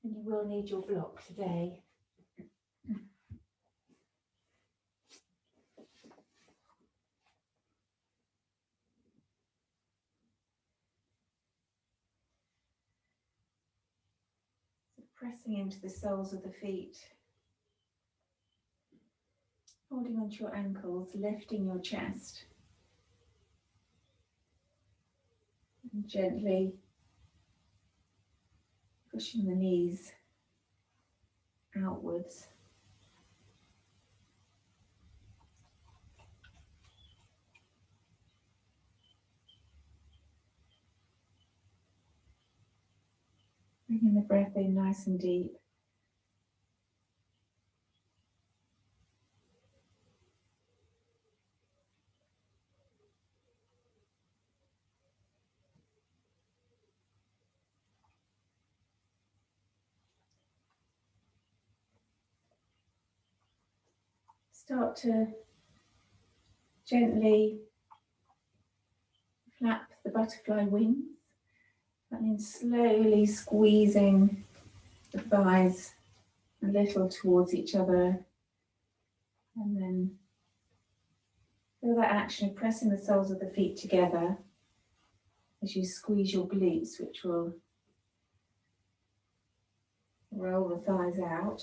And you will need your block today. So pressing into the soles of the feet. Holding onto your ankles, lifting your chest. And gently pushing the knees outwards. Bringing the breath in nice and deep. Start to gently flap the butterfly wings, and then slowly squeezing the thighs a little towards each other, and then feel that action of pressing the soles of the feet together as you squeeze your glutes, which will roll the thighs out.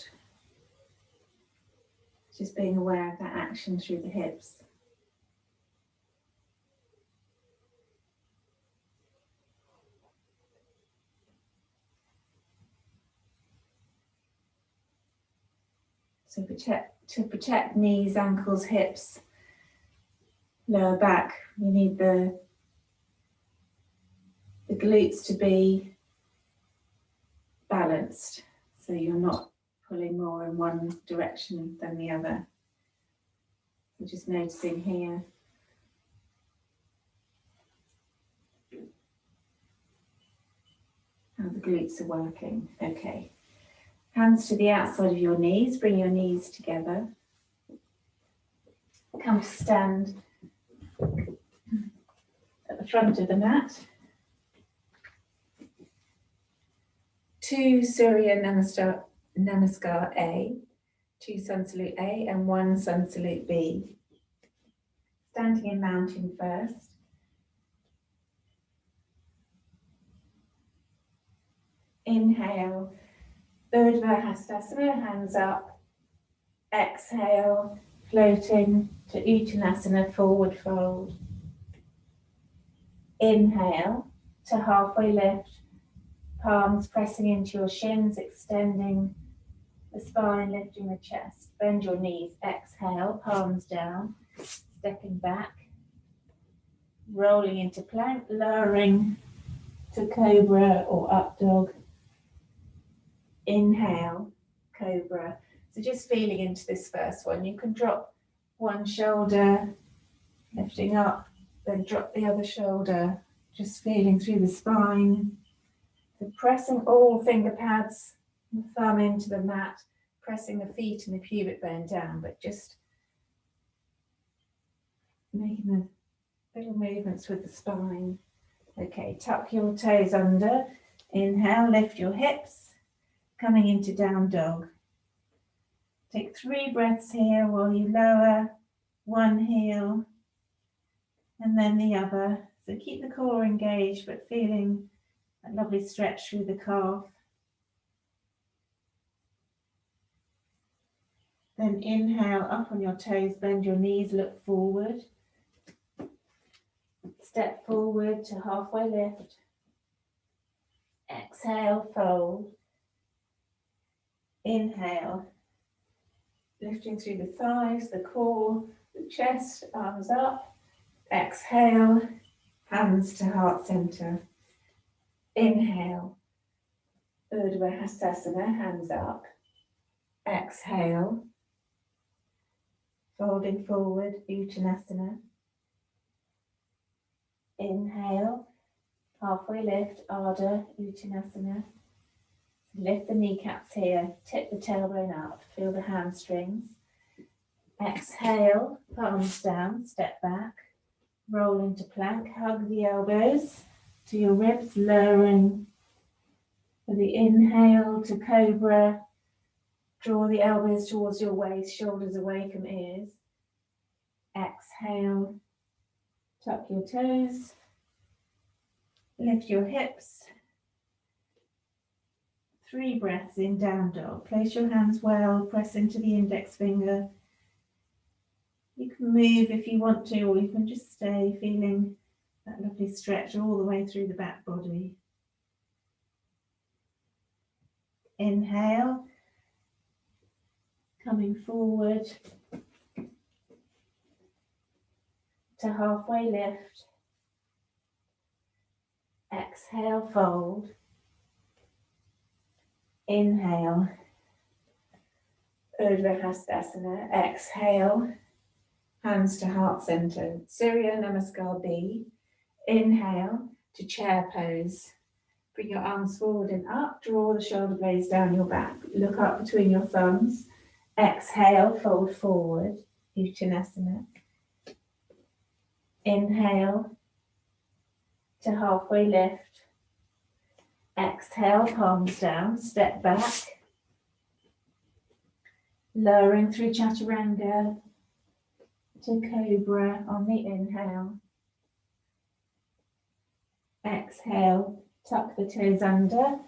Just being aware of that action through the hips. So to protect knees, ankles, hips, lower back, we need the glutes to be balanced, so you're not pulling more in one direction than the other. So just noticing here. How the glutes are working. Okay. Hands to the outside of your knees. Bring your knees together. Come to stand at the front of the mat. 2 Surya Namaskar A, 2 Sun Salute A, and 1 Sun Salute B. Standing in mountain first. Inhale, Urdhva Hastasana, hands up. Exhale, floating to Uttanasana, forward fold. Inhale to halfway lift, palms pressing into your shins, extending the spine, lifting the chest. Bend your knees. Exhale, palms down, stepping back, rolling into plank, lowering to cobra or up dog. Inhale, cobra. So just feeling into this first one. You can drop one shoulder, lifting up, then drop the other shoulder, just feeling through the spine. So pressing all finger pads, the thumb into the mat, pressing the feet and the pubic bone down, but just making the little movements with the spine. Okay, tuck your toes under. Inhale, lift your hips. Coming into down dog. Take 3 breaths here while you lower one heel and then the other. So keep the core engaged, but feeling that lovely stretch through the calf. Then inhale, up on your toes, bend your knees, look forward. Step forward to halfway lift. Exhale, fold. Inhale, lifting through the thighs, the core, the chest, arms up. Exhale, hands to heart center. Inhale, Urdhva Hastasana, hands up. Exhale, folding forward, Uttanasana. Inhale, halfway lift, Ardha Uttanasana. Lift the kneecaps here, tip the tailbone up, feel the hamstrings. Exhale, palms down, step back, roll into plank, hug the elbows to your ribs, lowering For the inhale to cobra, draw the elbows towards your waist, shoulders away from ears. Exhale, tuck your toes, lift your hips. 3 breaths in down dog. Place your hands well, press into the index finger. You can move if you want to, or you can just stay feeling that lovely stretch all the way through the back body. Inhale, coming forward to halfway lift. Exhale, fold. Inhale, Urdhva Hastasana. Exhale, hands to heart center. Surya Namaskar B. Inhale to chair pose. Bring your arms forward and up. Draw the shoulder blades down your back. Look up between your thumbs. Exhale, fold forward. Uttanasana. Inhale to halfway lift. Exhale, palms down, step back. Lowering through chaturanga to cobra on the inhale. Exhale, tuck the toes under.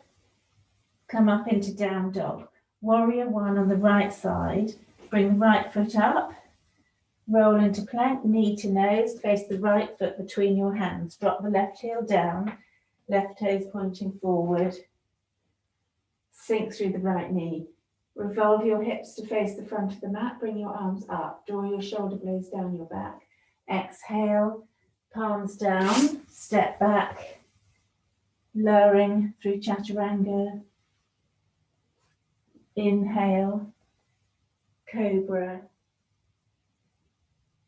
Come up into down dog. Warrior 1 on the right side. Bring the right foot up. Roll into plank, knee to nose. Place the right foot between your hands. Drop the left heel down. Left toes pointing forward. Sink through the right knee. Revolve your hips to face the front of the mat. Bring your arms up. Draw your shoulder blades down your back. Exhale, palms down. Step back. Lowering through chaturanga. Inhale, cobra.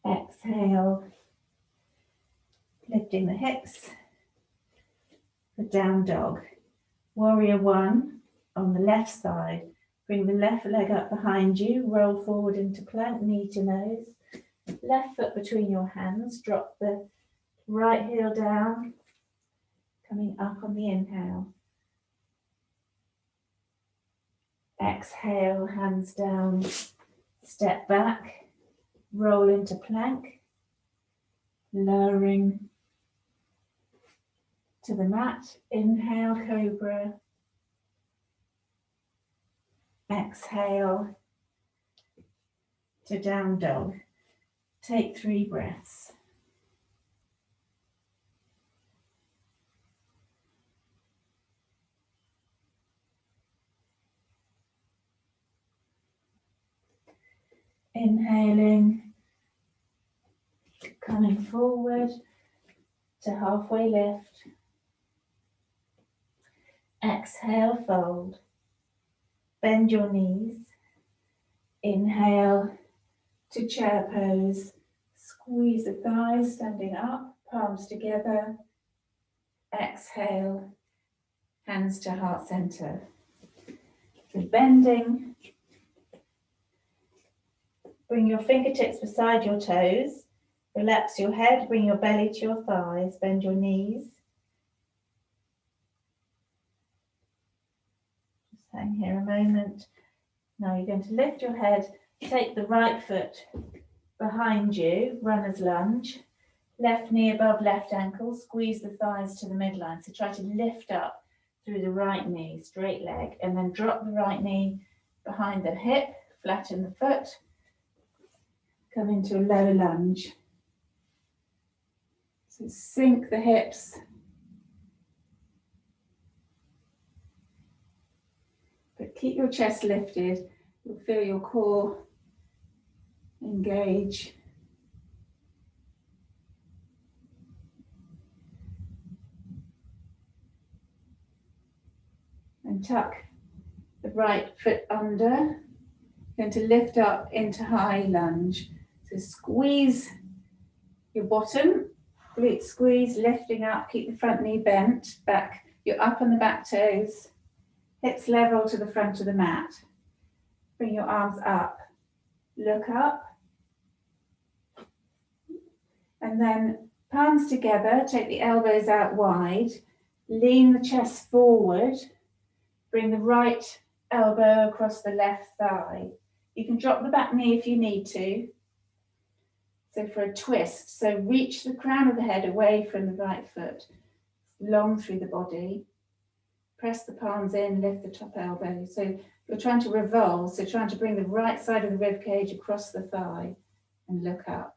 Exhale, lifting the hips. For down dog. Warrior 1 on the left side. Bring the left leg up behind you. Roll forward into plank, knee to nose. Left foot between your hands. Drop the right heel down. Coming up on the inhale. Exhale, hands down. Step back. Roll into plank. Lowering to the mat. Inhale, cobra. Exhale to down dog. Take 3 breaths. Inhaling, coming forward to halfway lift. Exhale, fold. Bend your knees. Inhale to chair pose. Squeeze the thighs, standing up, palms together. Exhale, hands to heart center. So bending. Bring your fingertips beside your toes. Relax your head, bring your belly to your thighs, bend your knees. Just hang here a moment. Now you're going to lift your head, take the right foot behind you, runner's lunge. Left knee above left ankle, squeeze the thighs to the midline. So try to lift up through the right knee, straight leg, and then drop the right knee behind the hip, flatten the foot. Come into a low lunge. So sink the hips. But keep your chest lifted. You'll feel your core engage. And tuck the right foot under. Going to lift up into high lunge. So squeeze your bottom, glute squeeze, lifting up, keep the front knee bent, back, you're up on the back toes, hips level to the front of the mat. Bring your arms up, look up, and then palms together, take the elbows out wide, lean the chest forward, Bring the right elbow across the left thigh. You can drop the back knee if you need to. So for a twist, so reach the crown of the head away from the right foot, long through the body. Press the palms in, lift the top elbow. So you're trying to revolve, so trying to bring the right side of the rib cage across the thigh and look up.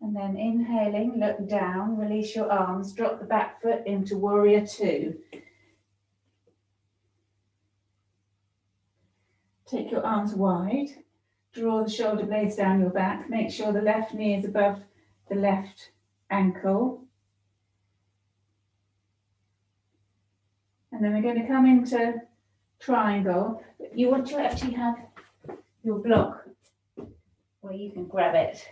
And then inhaling, look down, release your arms, drop the back foot into warrior two. Take your arms wide, draw the shoulder blades down your back, make sure the left knee is above the left ankle. And then we're going to come into triangle. You want to actually have your block where you can grab it.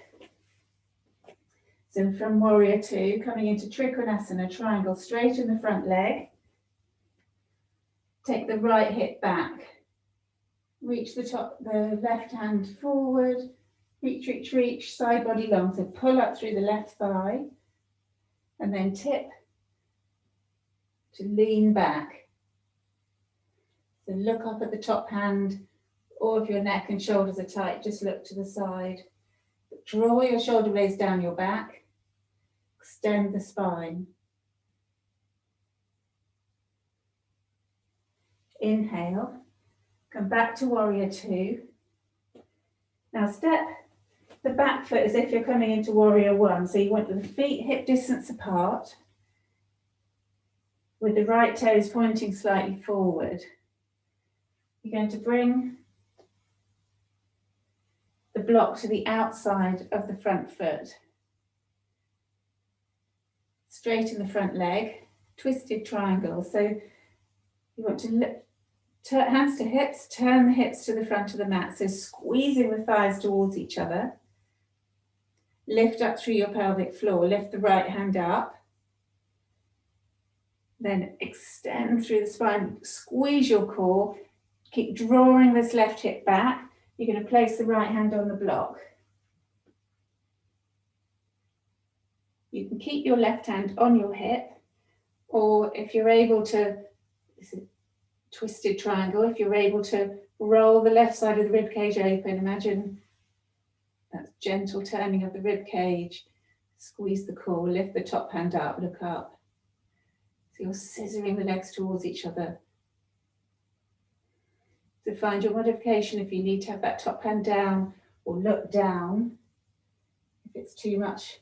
So from warrior two, coming into trikonasana, triangle, straighten the front leg. Take the right hip back. Reach the left hand forward. Reach, reach, reach, side body long. So pull up through the left thigh. And then tip to lean back. So look up at the top hand, or if your neck and shoulders are tight, just look to the side. Draw your shoulder blades down your back, extend the spine. Inhale, come back to warrior two. Now step the back foot as if you're coming into warrior one. So you want the feet hip distance apart, with the right toes pointing slightly forward. You're going to bring the block to the outside of the front foot. Straighten the front leg, twisted triangle. So you want to lift, hands to hips, turn the hips to the front of the mat. So squeezing the thighs towards each other. Lift up through your pelvic floor, lift the right hand up. Then extend through the spine, squeeze your core, keep drawing this left hip back. You're going to place the right hand on the block. You can keep your left hand on your hip, or if you're able to, this is twisted triangle, if you're able to roll the left side of the rib cage open, imagine that gentle turning of the rib cage, squeeze the core, lift the top hand up, look up. So you're scissoring the legs towards each other. So find your modification if you need to have that top hand down or look down. If it's too much,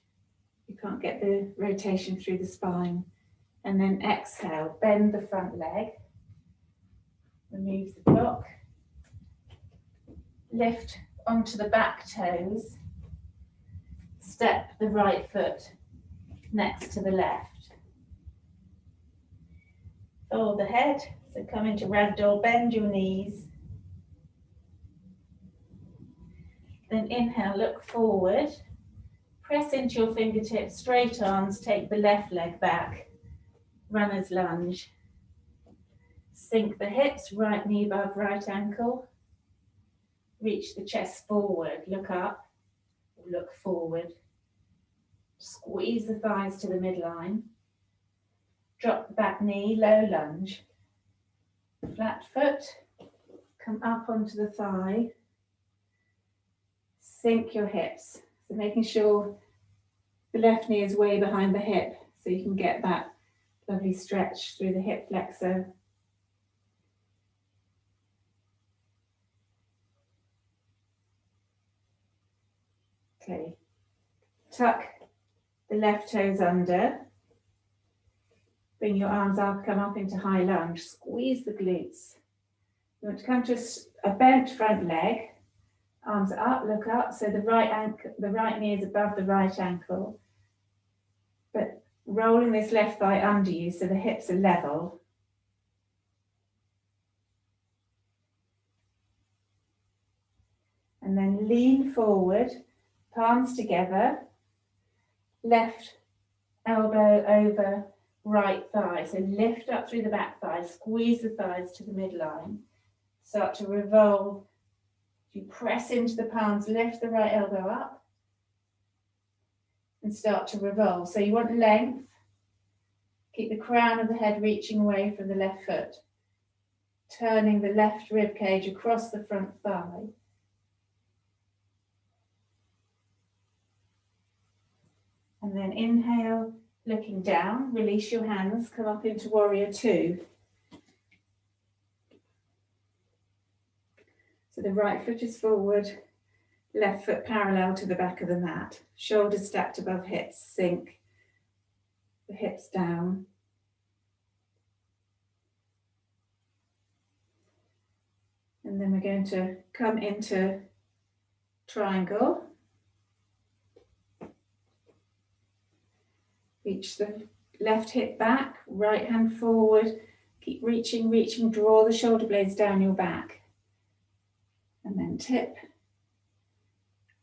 you can't get the rotation through the spine. And then exhale, bend the front leg. Remove the block. Lift onto the back toes. Step the right foot next to the left. Fold the head, so come into ragdoll, bend your knees. Then inhale, look forward. Press into your fingertips, straight arms, take the left leg back. Runner's lunge. Sink the hips, right knee above right ankle. Reach the chest forward, look up, look forward. Squeeze the thighs to the midline. Drop the back knee, low lunge. Flat foot, come up onto the thigh. Sink your hips. So making sure the left knee is way behind the hip so you can get that lovely stretch through the hip flexor. Okay, tuck the left toes under. Bring your arms up, come up into high lunge, squeeze the glutes. You want to come to a bent front leg, arms up, look up, so the right knee is above the right ankle, but rolling this left thigh under you so the hips are level. And then lean forward, palms together, left elbow over right thigh. So lift up through the back thigh, squeeze the thighs to the midline. Start to revolve. You press into the palms, lift the right elbow up and start to revolve. So you want length, Keep the crown of the head reaching away from the left foot, turning the left rib cage across the front thigh. And then inhale, looking down, release your hands, come up into warrior two. So the right foot is forward, left foot parallel to the back of the mat, shoulders stacked above hips, sink the hips down. And then we're going to come into triangle. Reach the left hip back, right hand forward, keep reaching, reaching, draw the shoulder blades down your back. And then tip,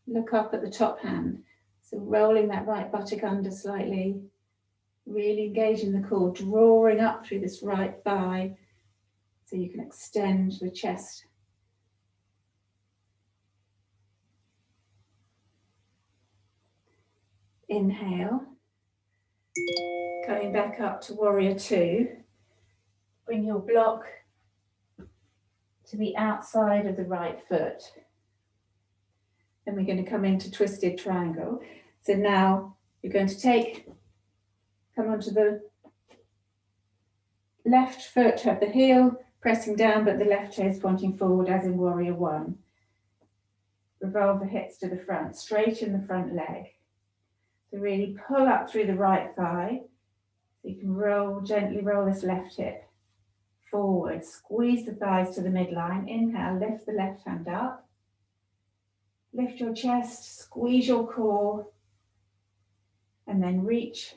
look up at the top hand. So rolling that right buttock under slightly, really engaging the core, drawing up through this right thigh so you can extend the chest. Inhale, coming back up to warrior two. Bring your block to the outside of the right foot. Then we're going to come into twisted triangle. So now you're going to come onto the left foot, have the heel pressing down, but the left toe is pointing forward as in warrior one. Revolve the hips to the front, straighten the front leg. So really pull up through the right thigh. So you can gently roll this left hip forward. Squeeze the thighs to the midline. Inhale, lift the left hand up. Lift your chest, squeeze your core. And then reach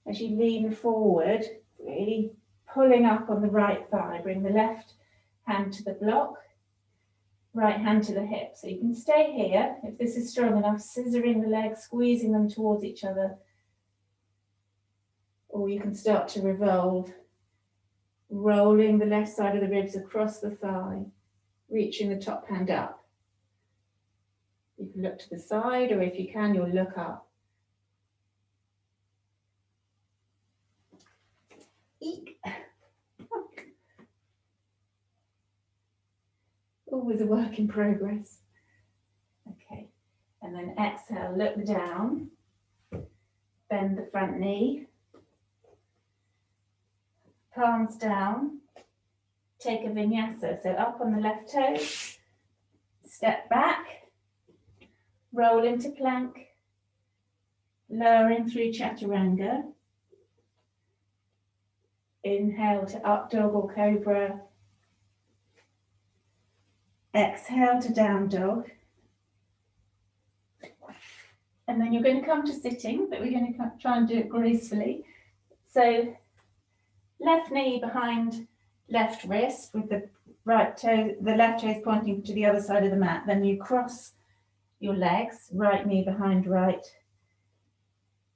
as you lean forward, really pulling up on the right thigh. Bring the left hand to the block, right hand to the hip. So you can stay here, if this is strong enough, scissoring the legs, squeezing them towards each other. Or you can start to revolve, rolling the left side of the ribs across the thigh, reaching the top hand up. You can look to the side, or if you can, you'll look up. Eek. Always a work in progress. Okay, and then exhale, look down, bend the front knee, palms down, take a vinyasa, so up on the left toe, step back, roll into plank, lowering through chaturanga, inhale to up dog or cobra, exhale to down dog. And then you're going to come to sitting, but we're going to try and do it gracefully. So left knee behind left wrist with the right toe, the left toe is pointing to the other side of the mat. Then you cross your legs, right knee behind right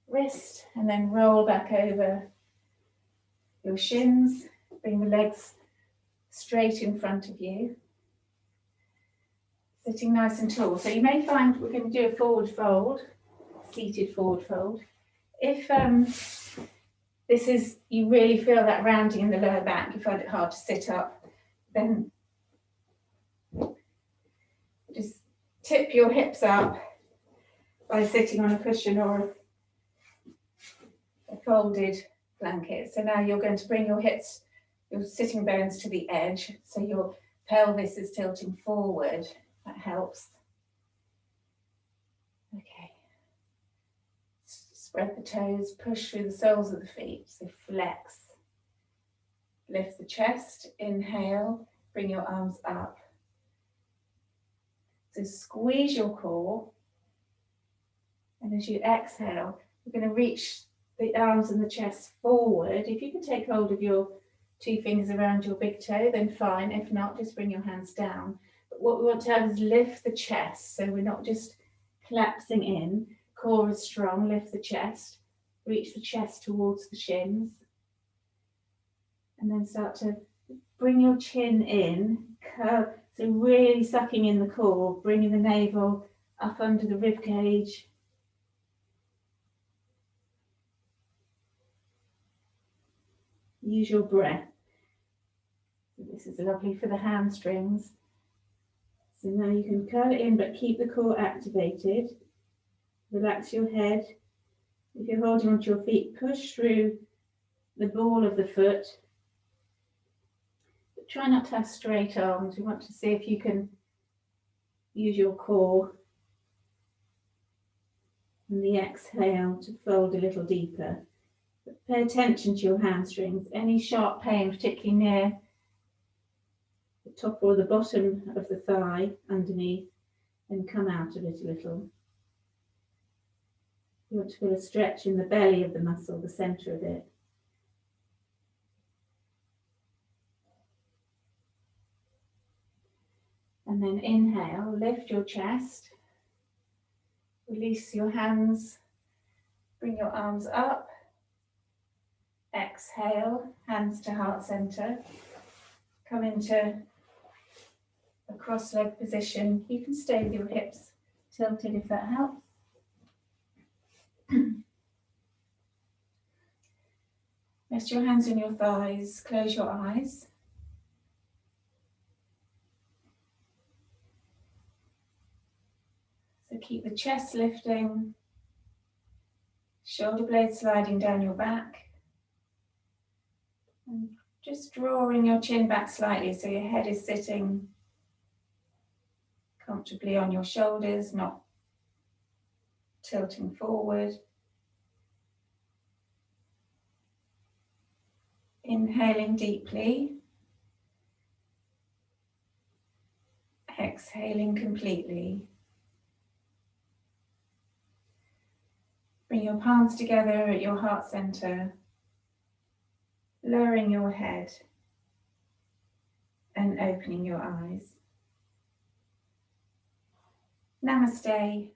wrist, and then roll back over your shins. Bring the legs straight in front of you. Sitting nice and tall. So you may find we're going to do a forward fold, seated forward fold. If this is, you really feel that rounding in the lower back, you find it hard to sit up, then just tip your hips up by sitting on a cushion or a folded blanket. So now you're going to bring your hips, your sitting bones to the edge, so your pelvis is tilting forward. That helps. Okay. Spread the toes, push through the soles of the feet. So flex. Lift the chest, inhale, bring your arms up. So squeeze your core. And as you exhale, you're going to reach the arms and the chest forward. If you can take hold of your two fingers around your big toe, then fine. If not, just bring your hands down. But what we want to have is lift the chest. So we're not just collapsing in. Core is strong, lift the chest. Reach the chest towards the shins. And then start to bring your chin in. Curve. So really sucking in the core, bringing the navel up under the rib cage. Use your breath. This is lovely for the hamstrings. So now you can curl it in, but keep the core activated. Relax your head. If you're holding onto your feet, push through the ball of the foot. But try not to have straight arms. We want to see if you can use your core and the exhale to fold a little deeper. But pay attention to your hamstrings. Any sharp pain, particularly near the top or the bottom of the thigh underneath, and come out of it a little. You want to feel a stretch in the belly of the muscle, the centre of it. And then inhale, lift your chest, release your hands, bring your arms up. Exhale, hands to heart centre. Come into a cross-leg position. You can stay with your hips tilted if that helps. Rest your hands on your thighs, close your eyes. So keep the chest lifting, shoulder blades sliding down your back. And just drawing your chin back slightly so your head is sitting comfortably on your shoulders, not tilting forward. Inhaling deeply. Exhaling completely. Bring your palms together at your heart center, lowering your head and opening your eyes. Namaste.